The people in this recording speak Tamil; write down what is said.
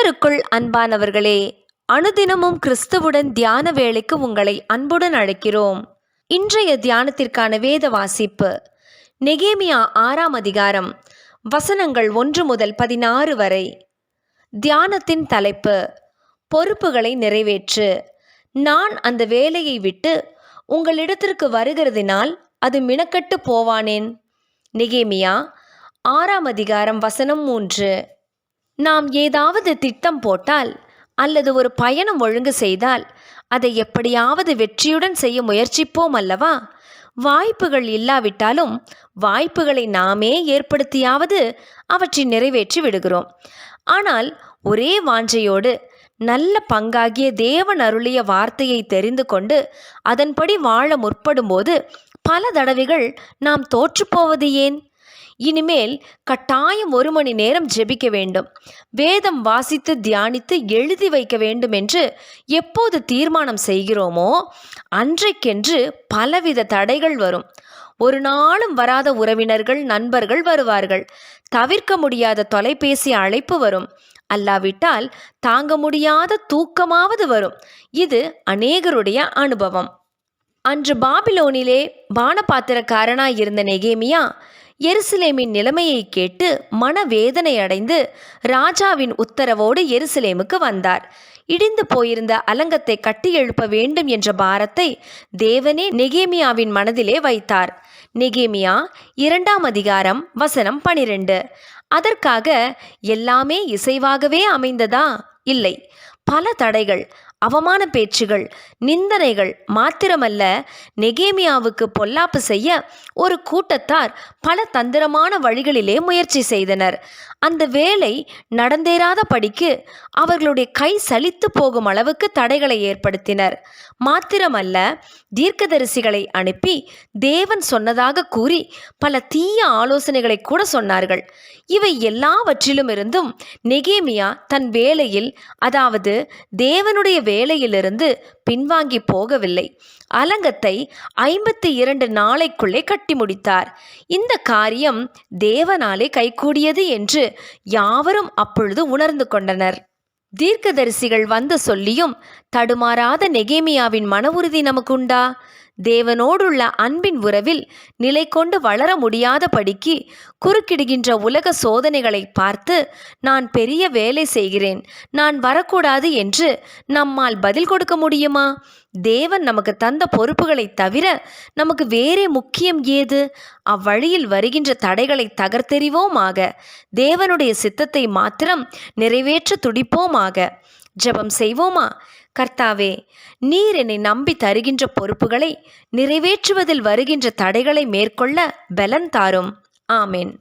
கர்த்தருக்குள் அன்பானவர்களே, அனுதினமும் கிறிஸ்துவுடன் தியான வேளைக்கு உங்களை அன்புடன் அழைக்கிறோம். இன்றைய தியானத்திற்கான வேத வாசிப்பு நெகேமியா 6ஆம் அதிகாரம் வசனங்கள் 1 முதல் 16 வரை. தியானத்தின் தலைப்பு பொறுப்புகளை நிறைவேற்று. நான் அந்த வேலையை விட்டு உங்களிடத்திற்கு வருகிறதினால் அது மினக்கட்டு போவானேன். நெகேமியா 6ஆம் அதிகாரம் வசனம் 3. நாம் ஏதாவது திட்டம் போட்டால் அல்லது ஒரு பயணம் ஒழுங்கு செய்தால் அதை எப்படியாவது வெற்றியுடன் செய்ய முயற்சிப்போம் அல்லவா? வாய்ப்புகள் இல்லாவிட்டாலும் வாய்ப்புகளை நாமே ஏற்படுத்தியாவது அவற்றை நிறைவேற்றி விடுகிறோம். ஆனால் ஒரே வாஞ்சையோடு நல்ல பங்காகிய தேவன் அருளிய வார்த்தையை தெரிந்து கொண்டு அதன்படி வாழ முற்படும்போது பல தடவைகள் நாம் தோற்றுப்போவது ஏன்? இனிமேல் கட்டாயம் 1 மணி நேரம் ஜெபிக்க வேண்டும், வேதம் வாசித்து தியானித்து எழுதி வைக்க வேண்டும் என்று எப்போது தீர்மானம் செய்கிறோமோ அன்றைக்கென்று பலவித தடைகள் வரும். ஒரு நாளும் வராத உறவினர்கள், நண்பர்கள் வருவார்கள். தவிர்க்க முடியாத தொலைபேசி அழைப்பு வரும். அல்லாவிட்டால் தாங்க முடியாத தூக்கமாவது வரும். இது அநேகருடைய அனுபவம். அன்று பாபிலோனிலே பானபாத்திரக்காரனாயிருந்த நெகேமியா எருசலேமின் நிலைமையை கேட்டு மனவேதனை அடைந்து ராஜாவின் உத்தரவோடு எருசலேமுக்கு வந்தார். இடிந்து போயிருந்த அலங்கத்தை கட்டி எழுப்ப வேண்டும் என்ற பாரத்தை தேவனே நெகேமியாவின் மனதிலே வைத்தார். நெகேமியா 2ஆம் அதிகாரம் வசனம் 12. அதற்காக எல்லாமே இசைவாகவே அமைந்ததா? இல்லை. பல தடைகள், அவமான பேச்சுகள், நிந்தனைகள் மாத்திரமல்ல, நெகேமியாவுக்கு பொல்லாப்பு செய்ய ஒரு கூட்டத்தார் பல தந்திரமான வழிகளிலே முயற்சி செய்தனர். அந்த வேலை நடந்தேறாத படிக்கு அவர்களுடைய கை சலித்து போகும் அளவுக்கு தடைகளை ஏற்படுத்தினர். மாத்திரமல்ல, தீர்க்கதரிசிகளை அனுப்பி தேவன் சொன்னதாக கூறி பல தீய ஆலோசனைகளை கூட சொன்னார்கள். இவை எல்லாவற்றிலும் இருந்தும் நெகேமியா தன் வேலையில், அதாவது தேவனுடைய வேலையிலிருந்து பின்வாங்கி போகவில்லை. அலங்கத்தை 52 நாளைக்குள்ளே கட்டி முடித்தார். இந்த காரியம் தேவனாலே கைகூடியது என்று யாவரும் அப்பொழுது உணர்ந்து கொண்டனர். தீர்க்கதரிசிகள் வந்து சொல்லியும் தடுமாறாத நெகேமியாவின் மன உறுதி நமக்குண்டா? தேவனோடுள்ள அன்பின் உறவில் நிலை கொண்டு வளர முடியாதபடிக்கு குறுக்கிடுகின்ற உலக சோதனைகளை பார்த்து நான் பெரிய வேலை செய்கிறேன், நான் வரக்கூடாது என்று நம்மால் பதில் கொடுக்க முடியுமா? தேவன் நமக்கு தந்த பொறுப்புகளை தவிர நமக்கு வேறே முக்கியம் ஏது? அவ்வழியில் வருகின்ற தடைகளை தகர்த்தெறிவோமாக. தேவனுடைய சித்தத்தை மாத்திரம் நிறைவேற்ற துடிப்போமாக. ஜெபம் செய்வோமா? கர்த்தாவே, நீர் என்னை நம்பி தருகின்ற பொறுப்புகளை நிறைவேற்றுவதில் வருகின்ற தடைகளை மேற்கொள்ள பலன் தாரும். ஆமேன்.